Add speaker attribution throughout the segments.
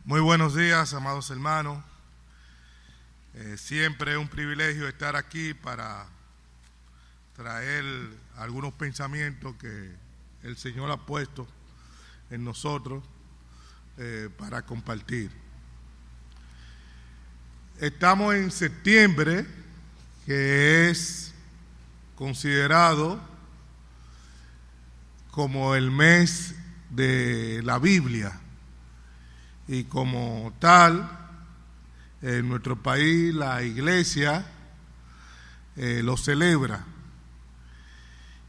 Speaker 1: Muy buenos días, amados hermanos. Siempre es un privilegio estar aquí para traer algunos pensamientos que el Señor ha puesto en nosotros para compartir. Estamos en septiembre, que es considerado como el mes de la Biblia. Y como tal, en nuestro país la iglesia lo celebra.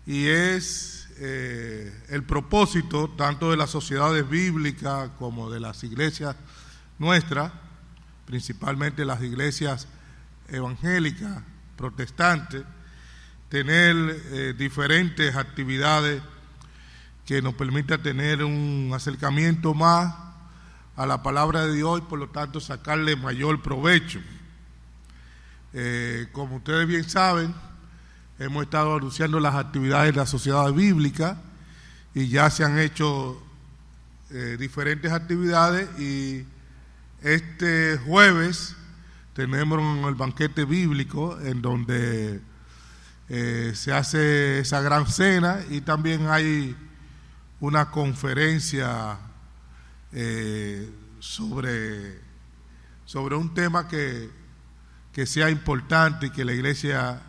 Speaker 1: Y es el propósito tanto de las sociedades bíblicas como de las iglesias nuestras, principalmente las iglesias evangélicas, protestantes, tener diferentes actividades que nos permitan tener un acercamiento más a la palabra de Dios y por lo tanto sacarle mayor provecho. Como ustedes bien saben, hemos estado anunciando las actividades de la sociedad bíblica y ya se han hecho diferentes actividades, y este jueves tenemos el banquete bíblico en donde se hace esa gran cena, y también hay una conferencia sobre un tema que sea importante y que la iglesia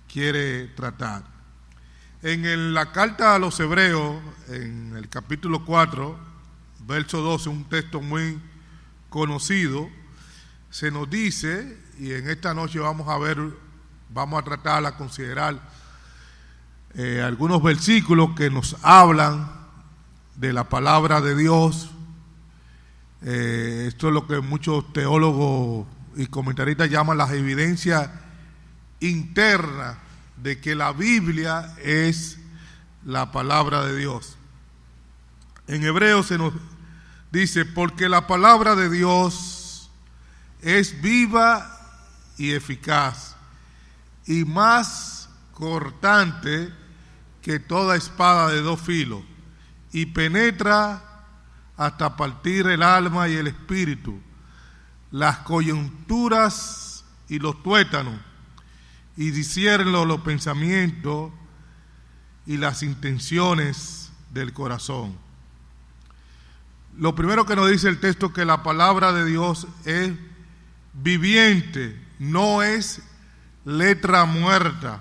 Speaker 1: quiere tratar. En la carta a los Hebreos, en el capítulo 4, verso 12, un texto muy conocido, se nos dice, y en esta noche vamos a tratar, a considerar algunos versículos que nos hablan de la palabra de Dios. Esto es lo que muchos teólogos y comentaristas llaman las evidencias internas de que la Biblia es la palabra de Dios. En Hebreos se nos dice: porque la palabra de Dios es viva y eficaz, y más cortante que toda espada de dos filos, y penetra hasta partir el alma y el espíritu, las coyunturas y los tuétanos, y discierne los pensamientos y las intenciones del corazón. Lo primero que nos dice el texto es que la palabra de Dios es viviente, no es letra muerta.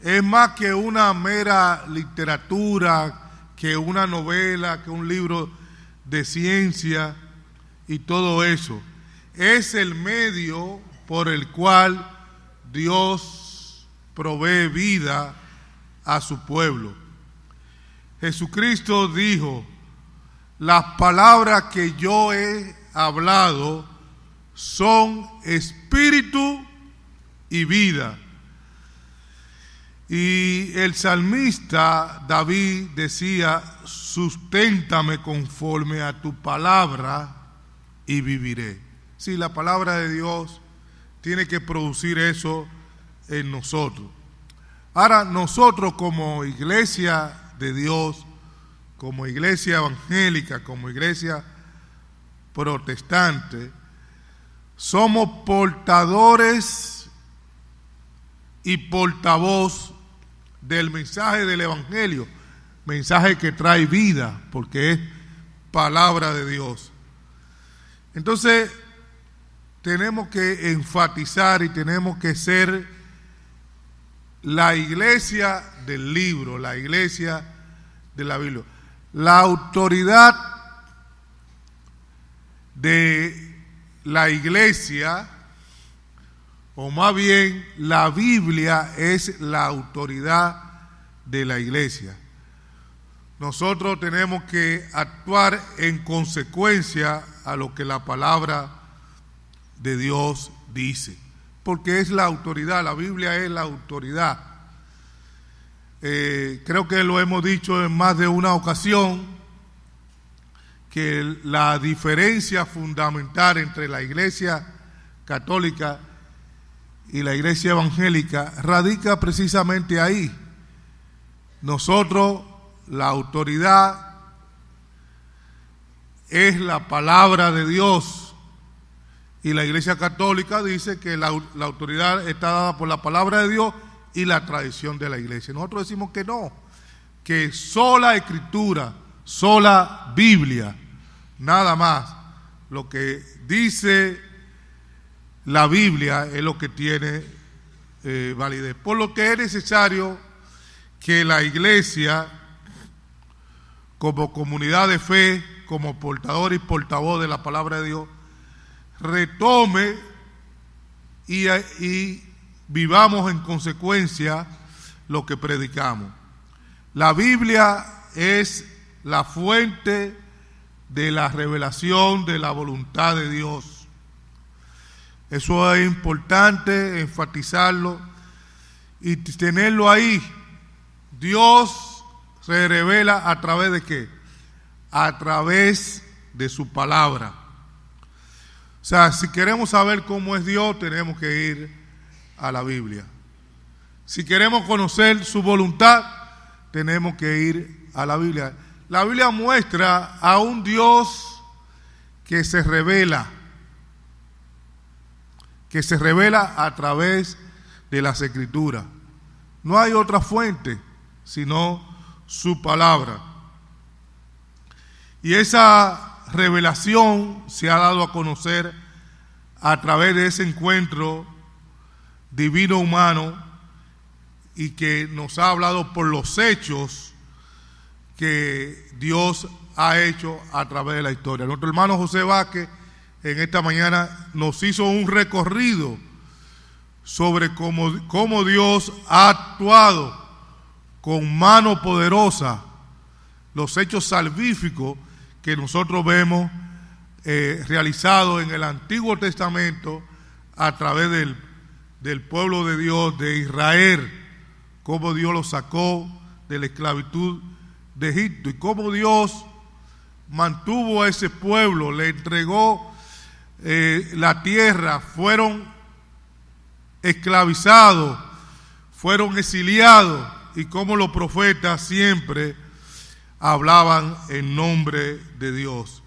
Speaker 1: Es más que una mera literatura, que una novela, que un libro de ciencia y todo eso. Es el medio por el cual Dios provee vida a su pueblo. Jesucristo dijo: las palabras que yo he hablado son espíritu y vida. Y el salmista David decía: susténtame conforme a tu palabra y viviré. Sí, la palabra de Dios tiene que producir eso en nosotros. Ahora, nosotros como iglesia de Dios, como iglesia evangélica, como iglesia protestante, somos portadores y portavoz del mensaje del evangelio, mensaje que trae vida, porque es palabra de Dios. Entonces tenemos que enfatizar y tenemos que ser la iglesia del libro, la iglesia de la Biblia. La autoridad de la iglesia, o más bien la Biblia, es la autoridad de la iglesia. Nosotros tenemos que actuar en consecuencia a lo que la palabra de Dios dice, porque es la autoridad, la Biblia es la autoridad. Creo que lo hemos dicho en más de una ocasión, que la diferencia fundamental entre la iglesia católica y la iglesia evangélica radica precisamente ahí. Nosotros, la autoridad es la palabra de Dios. Y la Iglesia Católica dice que la autoridad está dada por la palabra de Dios y la tradición de la Iglesia. Nosotros decimos que no, que sola Escritura, sola Biblia, nada más. Lo que dice la Biblia es lo que tiene validez. Por lo que es necesario que la Iglesia, como comunidad de fe, como portador y portavoz de la palabra de Dios, retome y vivamos en consecuencia lo que predicamos. La Biblia es la fuente de la revelación de la voluntad de Dios. Eso es importante enfatizarlo y tenerlo ahí. Dios se revela a través de ¿qué? A través de su palabra. O sea, si queremos saber cómo es Dios, tenemos que ir a la Biblia. Si queremos conocer su voluntad, tenemos que ir a la Biblia. La Biblia muestra a un Dios que se revela a través de las Escrituras. No hay otra fuente sino su palabra. Y esa revelación se ha dado a conocer a través de ese encuentro divino humano y que nos ha hablado por los hechos que Dios ha hecho a través de la historia. Nuestro hermano José Vázquez en esta mañana nos hizo un recorrido sobre cómo Dios ha actuado con mano poderosa, los hechos salvíficos que nosotros vemos realizados en el Antiguo Testamento a través del pueblo de Dios, de Israel, cómo Dios lo sacó de la esclavitud de Egipto y cómo Dios mantuvo a ese pueblo, le entregó la tierra, fueron esclavizados, fueron exiliados y cómo los profetas siempre hablaban en nombre de Dios.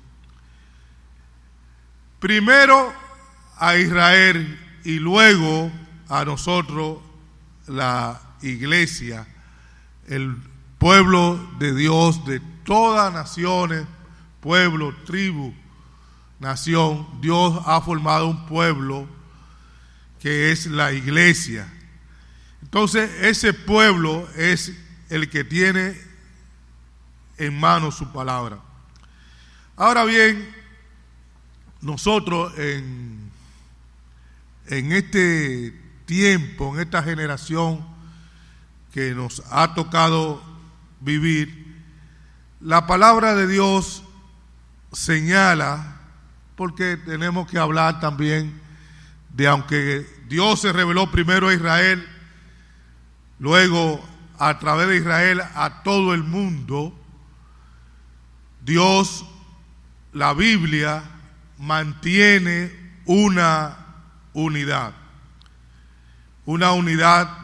Speaker 1: Primero a Israel y luego a nosotros, la iglesia, el pueblo de Dios de todas naciones, pueblo, tribu, nación. Dios ha formado un pueblo que es la iglesia. Entonces ese pueblo es el que tiene en mano su palabra. Ahora bien, nosotros en este tiempo, en esta generación que nos ha tocado vivir, la palabra de Dios señala, porque tenemos que hablar también de, aunque Dios se reveló primero a Israel, luego a través de Israel a todo el mundo, Dios, la Biblia, mantiene una unidad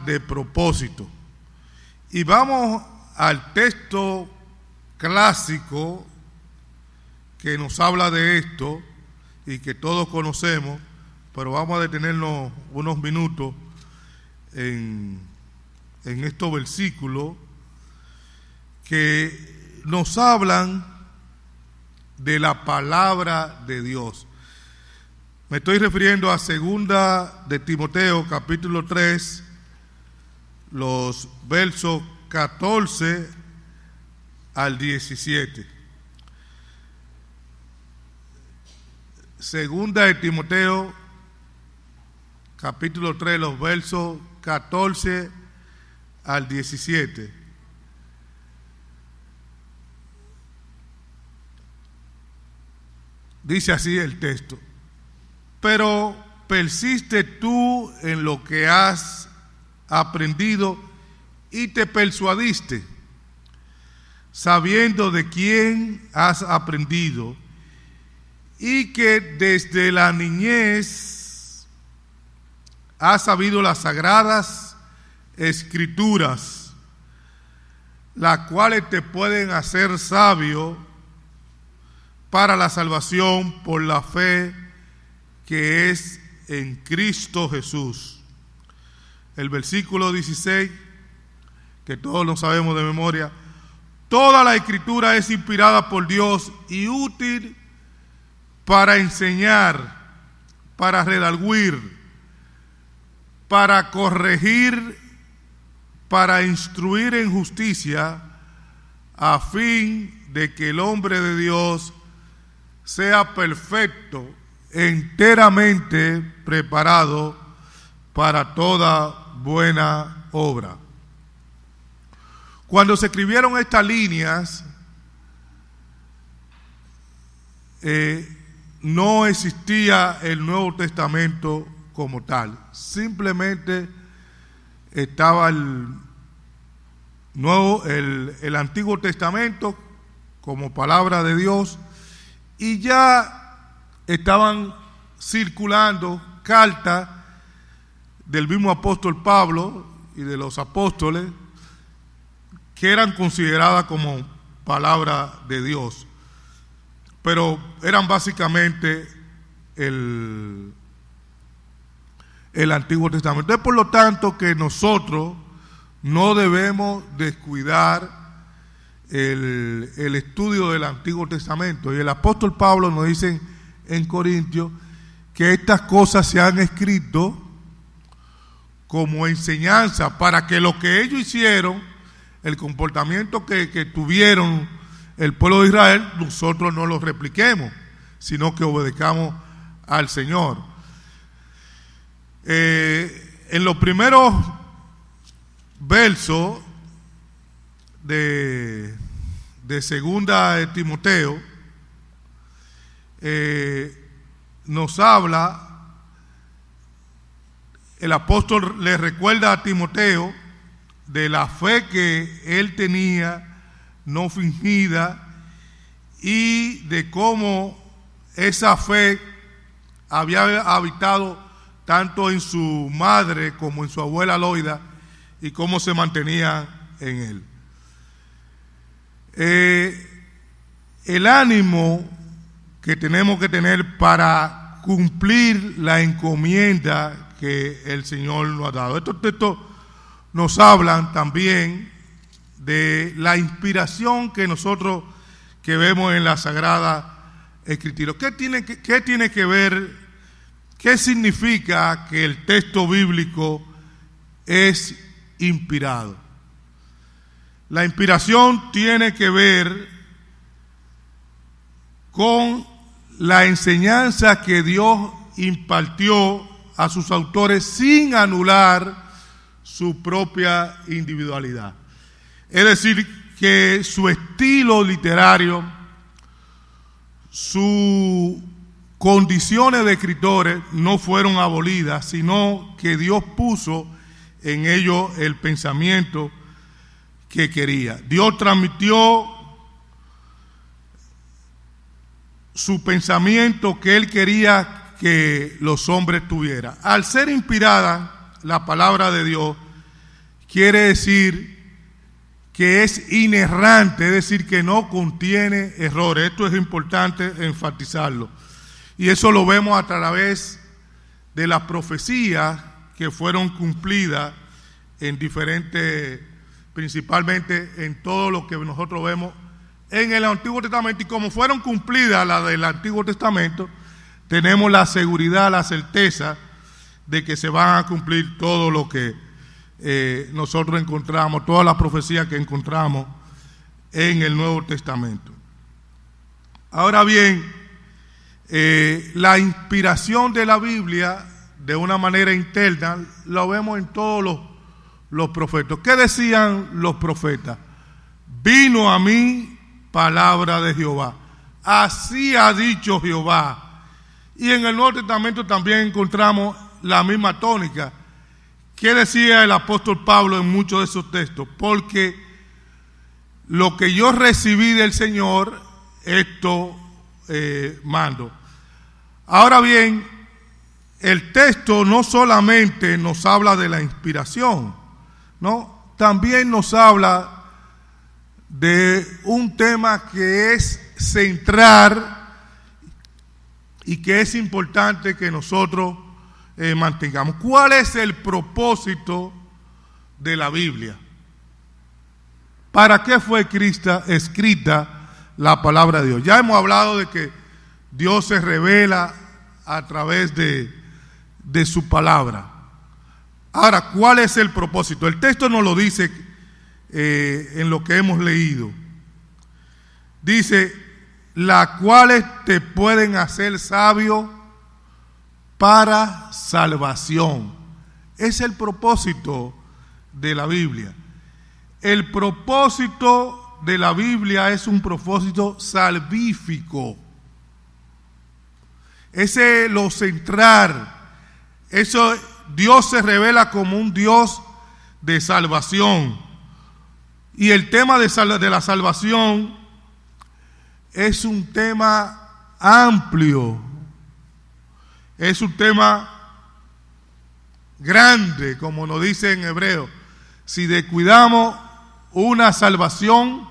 Speaker 1: de propósito. Y vamos al texto clásico que nos habla de esto y que todos conocemos, pero vamos a detenernos unos minutos en estos versículos que nos hablan de la palabra de Dios. Me estoy refiriendo a 2 de Timoteo, capítulo 3, los versos 14 al 17. 2 de Timoteo, capítulo 3, los versos 14 al 17. Dice así el texto: pero persiste tú en lo que has aprendido y te persuadiste, sabiendo de quién has aprendido, y que desde la niñez has sabido las sagradas escrituras, las cuales te pueden hacer sabio para la salvación por la fe que es en Cristo Jesús. El versículo 16, que todos lo sabemos de memoria: toda la Escritura es inspirada por Dios y útil para enseñar, para redarguir, para corregir, para instruir en justicia, a fin de que el hombre de Dios sea perfecto, enteramente preparado para toda buena obra. Cuando se escribieron estas líneas, no existía el Nuevo Testamento como tal. Simplemente estaba el Antiguo Testamento como palabra de Dios, y ya estaban circulando cartas del mismo apóstol Pablo y de los apóstoles que eran consideradas como palabra de Dios, pero eran básicamente el Antiguo Testamento. Entonces, por lo tanto, que nosotros no debemos descuidar el estudio del Antiguo Testamento. Y el apóstol Pablo nos dice en Corintios que estas cosas se han escrito como enseñanza para que lo que ellos hicieron, el comportamiento que tuvieron el pueblo de Israel, nosotros no lo repliquemos, sino que obedezcamos al Señor. En los primeros versos de segunda de Timoteo, nos habla, el apóstol le recuerda a Timoteo de la fe que él tenía, no fingida, y de cómo esa fe había habitado tanto en su madre como en su abuela Loida, y cómo se mantenía en él. El ánimo que tenemos que tener para cumplir la encomienda que el Señor nos ha dado. Estos textos nos hablan también de la inspiración que nosotros que vemos en la Sagrada Escritura. ¿Qué tiene que ver? ¿Qué significa que el texto bíblico es inspirado? La inspiración tiene que ver con la enseñanza que Dios impartió a sus autores sin anular su propia individualidad. Es decir, que su estilo literario, sus condiciones de escritores no fueron abolidas, sino que Dios puso en ellos el pensamiento que quería. Dios transmitió su pensamiento que Él quería que los hombres tuvieran. Al ser inspirada la palabra de Dios, quiere decir que es inerrante, es decir, que no contiene errores. Esto es importante enfatizarlo. Y eso lo vemos a través de las profecías que fueron cumplidas en diferentes, principalmente en todo lo que nosotros vemos en el Antiguo Testamento. Y como fueron cumplidas las del Antiguo Testamento, tenemos la seguridad, la certeza de que se van a cumplir todo lo que nosotros encontramos, todas las profecías que encontramos en el Nuevo Testamento. Ahora bien, la inspiración de la Biblia de una manera interna lo vemos en todos los profetas. ¿Qué decían los profetas? Vino a mí palabra de Jehová, así ha dicho Jehová. Y en el Nuevo Testamento también encontramos la misma tónica. ¿Qué decía el apóstol Pablo en muchos de esos textos? Porque lo que yo recibí del Señor, esto mando. Ahora bien, el texto no solamente nos habla de la inspiración, ¿no? También nos habla de un tema que es central y que es importante que nosotros mantengamos. ¿Cuál es el propósito de la Biblia? ¿Para qué fue escrita la palabra de Dios? Ya hemos hablado de que Dios se revela a través de su palabra. Ahora, ¿cuál es el propósito? El texto nos lo dice en lo que hemos leído. Dice, las cuales te pueden hacer sabio para salvación. Es el propósito de la Biblia. El propósito de la Biblia es un propósito salvífico. Ese es lo central. Eso, Dios se revela como un Dios de salvación. Y el tema de la salvación es un tema amplio. Es un tema grande, como nos dice en Hebreo. Si descuidamos una salvación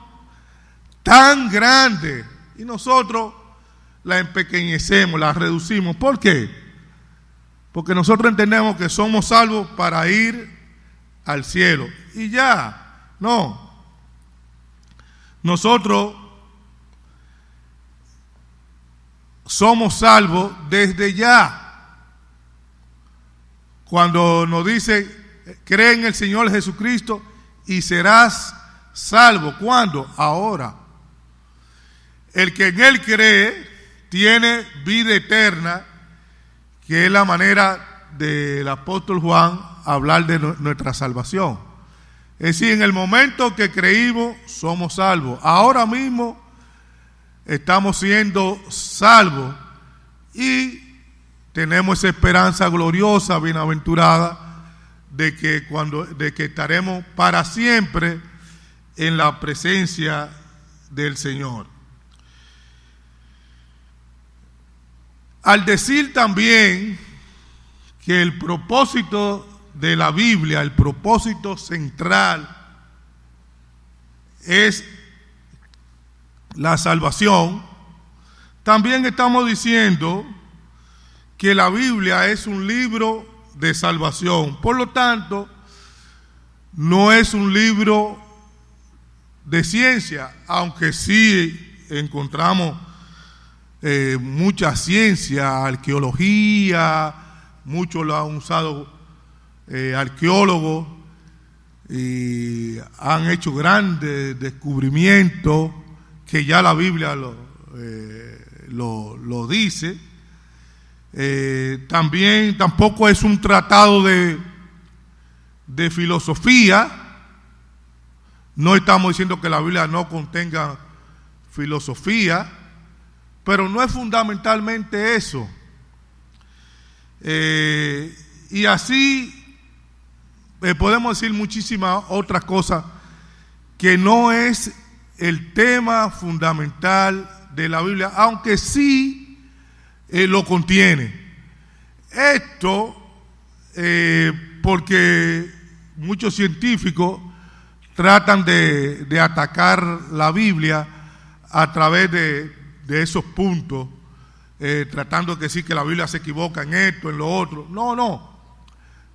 Speaker 1: tan grande y nosotros la empequeñecemos, la reducimos. ¿Por qué? Porque nosotros entendemos que somos salvos para ir al cielo. Y ya, no. Nosotros somos salvos desde ya. Cuando nos dice, cree en el Señor Jesucristo y serás salvo. ¿Cuándo? Ahora. El que en Él cree tiene vida eterna, que es la manera del apóstol Juan hablar de nuestra salvación. Es decir, en el momento que creímos, somos salvos. Ahora mismo estamos siendo salvos y tenemos esa esperanza gloriosa, bienaventurada, de que estaremos para siempre en la presencia del Señor. Al decir también que el propósito de la Biblia, el propósito central es la salvación, también estamos diciendo que la Biblia es un libro de salvación. Por lo tanto, no es un libro de ciencia, aunque sí encontramos mucha ciencia, arqueología, muchos lo han usado arqueólogos y han hecho grandes descubrimientos que ya la Biblia lo dice. También tampoco es un tratado de filosofía. No estamos diciendo que la Biblia no contenga filosofía, pero no es fundamentalmente eso. Y así podemos decir muchísimas otras cosas que no es el tema fundamental de la Biblia, aunque sí lo contiene. Esto porque muchos científicos tratan de atacar la Biblia a través de esos puntos, tratando de decir que la Biblia se equivoca en esto, en lo otro. No.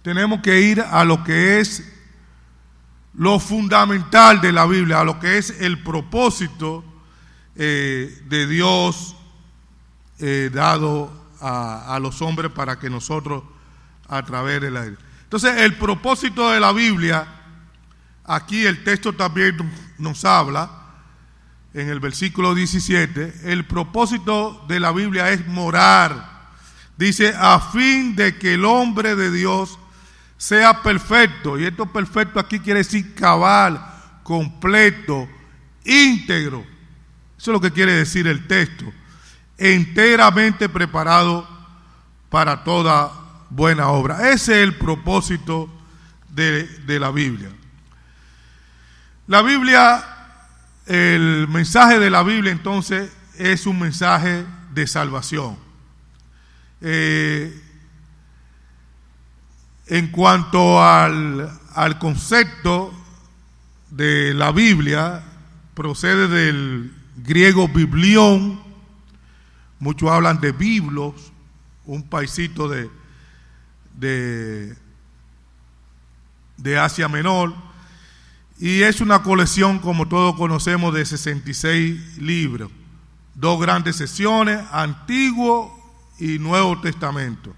Speaker 1: Tenemos que ir a lo que es lo fundamental de la Biblia, a lo que es el propósito de Dios dado a los hombres para que nosotros a través de la Biblia. Entonces, el propósito de la Biblia, aquí el texto también nos habla, en el versículo 17, el propósito de la Biblia es morar. Dice, a fin de que el hombre de Dios sea perfecto. Y esto perfecto aquí quiere decir cabal, completo, íntegro. Eso es lo que quiere decir el texto. Enteramente preparado para toda buena obra. Ese es el propósito de la Biblia. La Biblia, el mensaje de la Biblia entonces es un mensaje de salvación. En cuanto al concepto de la Biblia, procede del griego biblión, Muchos hablan de Biblos, un paisito de Asia Menor, y es una colección, como todos conocemos, de 66 libros, 2 grandes secciones, Antiguo y Nuevo Testamento.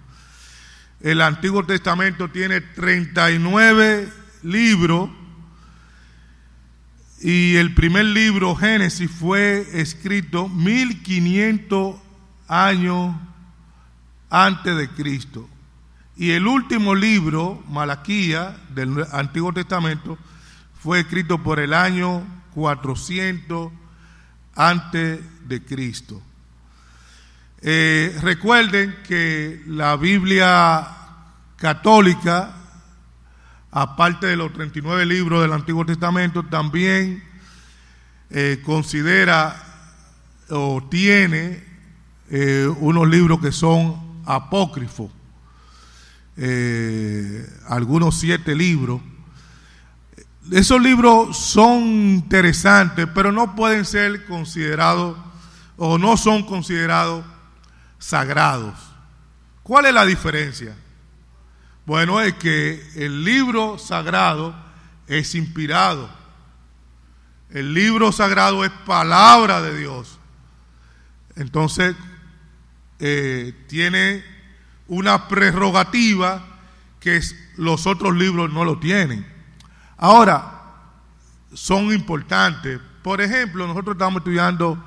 Speaker 1: El Antiguo Testamento tiene 39 libros, y el primer libro, Génesis, fue escrito 1500 años antes de Cristo. Y el último libro, Malaquías, del Antiguo Testamento, fue escrito por el año 400 antes de Cristo. Recuerden que la Biblia católica, aparte de los 39 libros del Antiguo Testamento, también considera o tiene unos libros que son apócrifos, algunos 7 libros. Esos libros son interesantes, pero no pueden ser considerados o no son considerados sagrados. ¿Cuál es la diferencia? Bueno, es que el libro sagrado es inspirado. El libro sagrado es palabra de Dios. Entonces, tiene una prerrogativa que los otros libros no lo tienen. Ahora, son importantes. Por ejemplo, nosotros estamos estudiando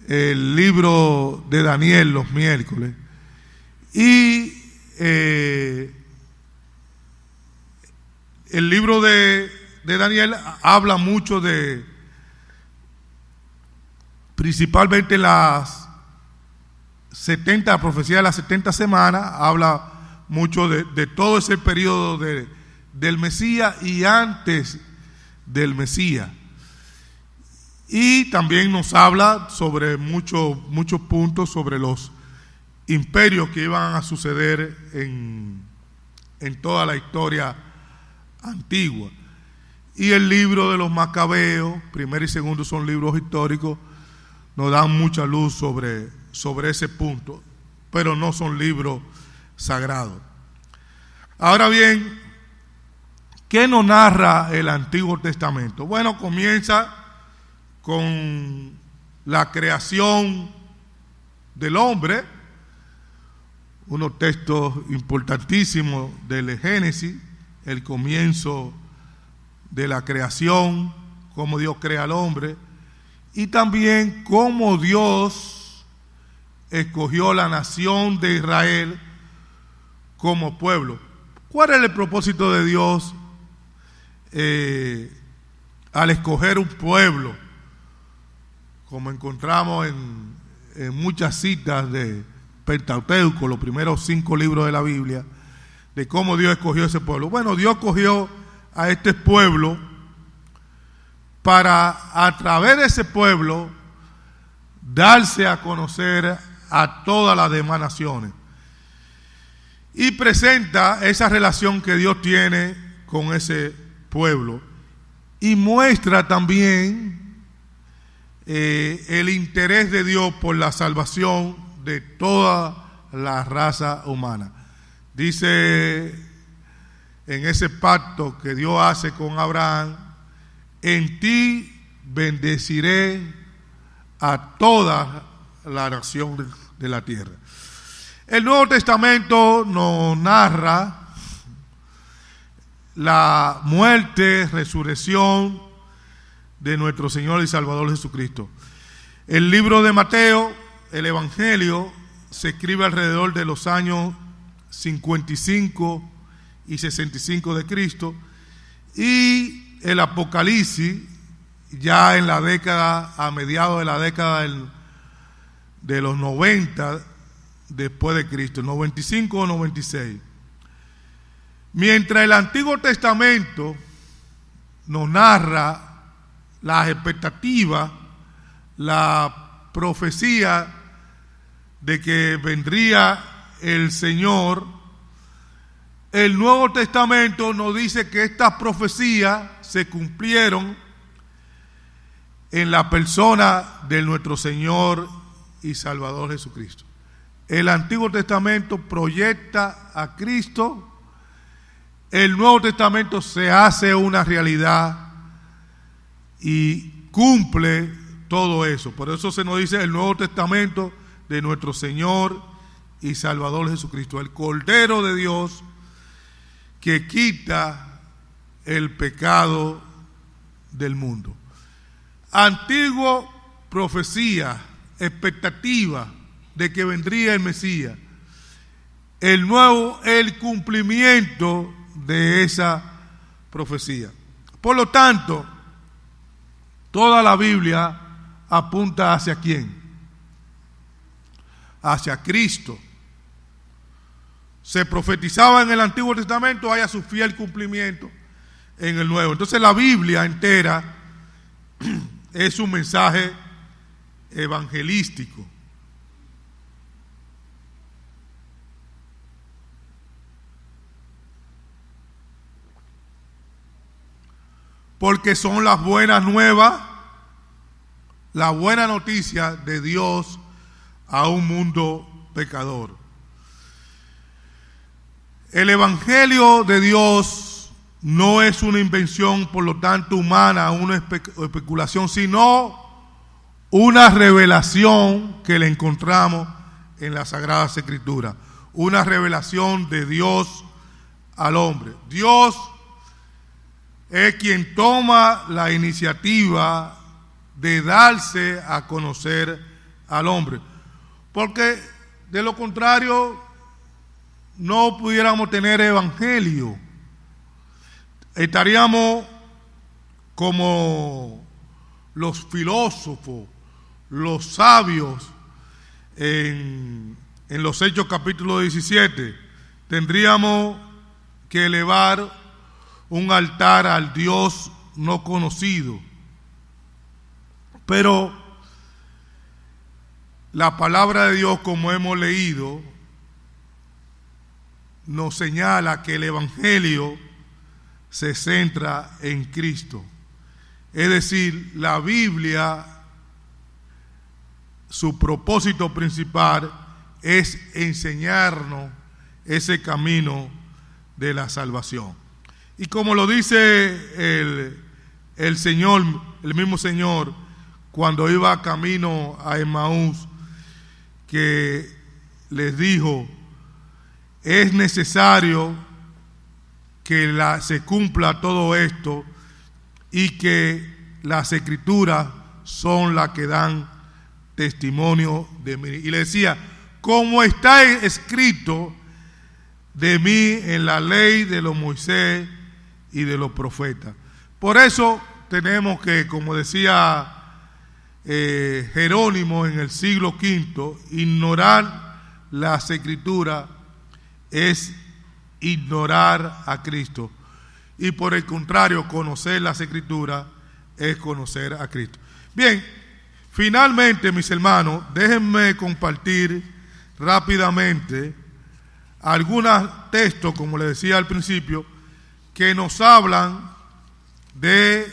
Speaker 1: el libro de Daniel los miércoles. Y el libro de Daniel habla mucho de, principalmente las 70, la profecía de las 70 semanas, habla mucho de todo ese periodo del Mesías y antes del Mesías. Y también nos habla sobre muchos puntos sobre los imperios que iban a suceder en toda la historia antigua. Y el libro de los Macabeos, primero y segundo, son libros históricos, nos dan mucha luz sobre ese punto, pero no son libros sagrados. Ahora bien, ¿qué nos narra el Antiguo Testamento? Bueno, comienza con la creación del hombre, unos textos importantísimos del Génesis, el comienzo de la creación, cómo Dios crea al hombre, y también cómo Dios escogió la nación de Israel como pueblo. ¿Cuál es el propósito de Dios al escoger un pueblo? Como encontramos en muchas citas de Pentateuco, los primeros 5 libros de la Biblia, de cómo Dios escogió ese pueblo. Bueno, Dios escogió a este pueblo para, a través de ese pueblo, darse a conocer a todas las demás naciones. Y presenta esa relación que Dios tiene con ese pueblo. Y muestra también el interés de Dios por la salvación de toda la raza humana. Dice en ese pacto que Dios hace con Abraham: en ti bendeciré a toda la nación de la tierra. El Nuevo Testamento nos narra la muerte, resurrección de nuestro Señor y Salvador Jesucristo. El libro de Mateo, el Evangelio, se escribe alrededor de los años 55 y 65 de Cristo, y el Apocalipsis ya en la década, a mediados de la década de los 90 después de Cristo, 95 o 96. Mientras el Antiguo Testamento nos narra las expectativas, la profecía de que vendría el Señor, el Nuevo Testamento nos dice que estas profecías se cumplieron en la persona de nuestro Señor y Salvador Jesucristo. El Antiguo Testamento proyecta a Cristo, el Nuevo Testamento se hace una realidad y cumple todo eso. Por eso se nos dice el Nuevo Testamento de nuestro Señor y Salvador Jesucristo, el Cordero de Dios que quita el pecado del mundo. Antiguo, profecía, expectativa de que vendría el Mesías. El nuevo, el cumplimiento de esa profecía. Por lo tanto, toda la Biblia apunta hacia quién? Hacia Cristo. Se profetizaba en el Antiguo Testamento, haya su fiel cumplimiento en el Nuevo. Entonces la Biblia entera es un mensaje evangelístico. Porque son las buenas nuevas, la buena noticia de Dios a un mundo pecador. El Evangelio de Dios no es una invención, por lo tanto, humana, una especulación, sino una revelación que le encontramos en las Sagradas Escrituras. Una revelación de Dios al hombre. Dios es quien toma la iniciativa de darse a conocer al hombre. Porque de lo contrario no pudiéramos tener evangelio. Estaríamos como los filósofos, los sabios en los Hechos capítulo 17. Tendríamos que elevar un altar al Dios no conocido. Pero la palabra de Dios, como hemos leído, nos señala que el Evangelio se centra en Cristo. Es decir, la Biblia, su propósito principal es enseñarnos ese camino de la salvación. Y como lo dice el Señor, el mismo Señor, cuando iba camino a Emaús, que les dijo, es necesario que se cumpla todo esto y que las Escrituras son las que dan testimonio de mí. Y le decía, como está escrito de mí en la ley de los Moisés y de los profetas. Por eso tenemos que, como decía Jerónimo en el siglo V, ignorar las Escrituras es ignorar a Cristo. Y por el contrario, conocer las Escrituras es conocer a Cristo. Bien, finalmente, mis hermanos, déjenme compartir rápidamente algunos textos, como les decía al principio, que nos hablan de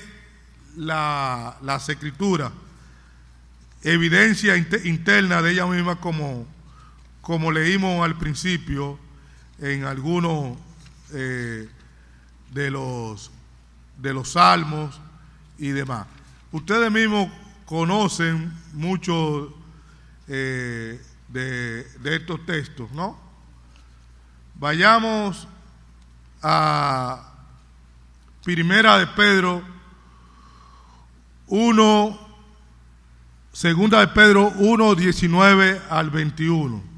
Speaker 1: las Escrituras, evidencia interna de ella misma, como leímos al principio en algunos de los salmos y demás. Ustedes mismos conocen muchos de estos textos, ¿no? Vayamos a Primera de Pedro 1, Segunda de Pedro 1, 19 al 21.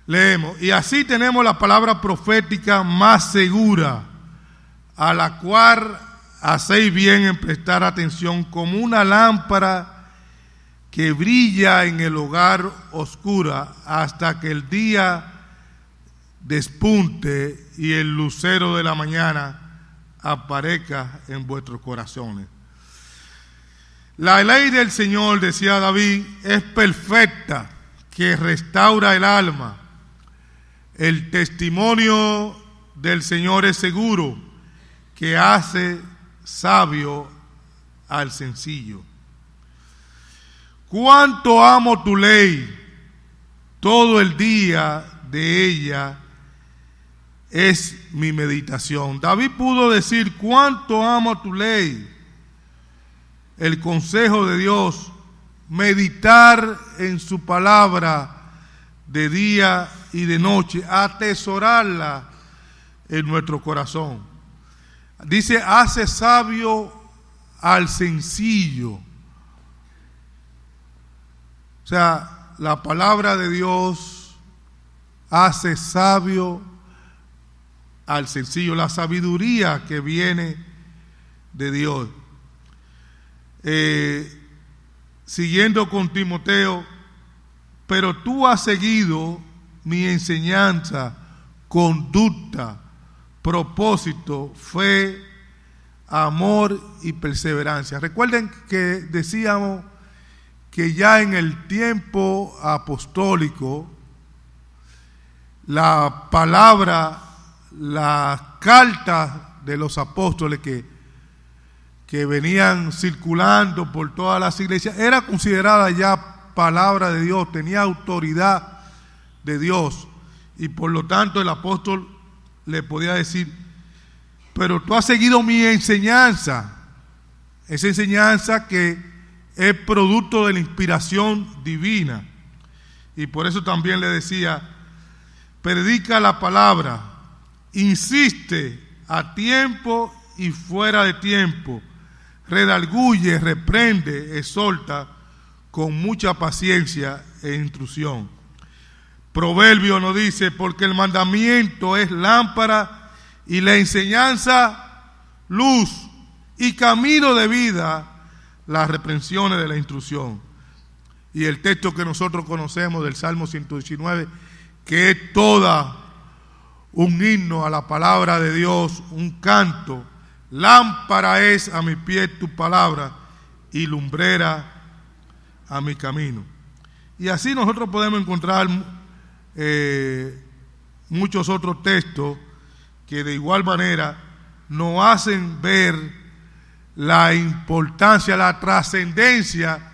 Speaker 1: Leemos, y así tenemos la palabra profética más segura, a la cual hacéis bien en prestar atención, como una lámpara que brilla en el hogar oscura hasta que el día despunte y el lucero de la mañana aparezca en vuestros corazones. La ley del Señor, decía David, es perfecta, que restaura el alma. El testimonio del Señor es seguro, que hace sabio al sencillo. Cuánto amo tu ley, todo el día de ella es mi meditación. David pudo decir: cuánto amo tu ley, el consejo de Dios, meditar en su palabra de día y de noche, atesorarla en nuestro corazón. Dice: hace sabio al sencillo. O sea, la palabra de Dios hace sabio al sencillo, la sabiduría que viene de Dios. Siguiendo con Timoteo: pero tú has seguido mi enseñanza, conducta, propósito, fe, amor y perseverancia. Recuerden que decíamos que ya en el tiempo apostólico la palabra, las cartas de los apóstoles que venían circulando por todas las iglesias, era considerada ya palabra de Dios, tenía autoridad de Dios, y por lo tanto el apóstol le podía decir: pero tú has seguido mi enseñanza, esa enseñanza que es producto de la inspiración divina. Y por eso también le decía: predica la palabra, insiste a tiempo y fuera de tiempo, redarguye, reprende, exhorta con mucha paciencia e instrucción. Proverbio nos dice: porque el mandamiento es lámpara y la enseñanza luz, y camino de vida las reprensiones de la instrucción. Y el texto que nosotros conocemos del Salmo 119, que es toda un himno a la palabra de Dios, un canto: lámpara es a mi pie tu palabra y lumbrera a mi camino. Y así nosotros podemos encontrar muchos otros textos que de igual manera nos hacen ver la importancia, la trascendencia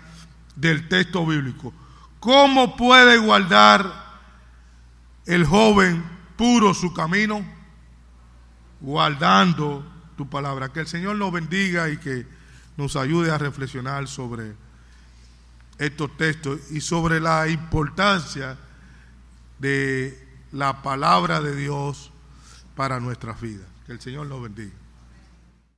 Speaker 1: del texto bíblico. ¿Cómo puede guardar el joven puro su camino? Guardando tu palabra. Que el Señor nos bendiga y que nos ayude a reflexionar sobre estos textos y sobre la importancia de la palabra de Dios para nuestras vidas. Que el Señor nos bendiga.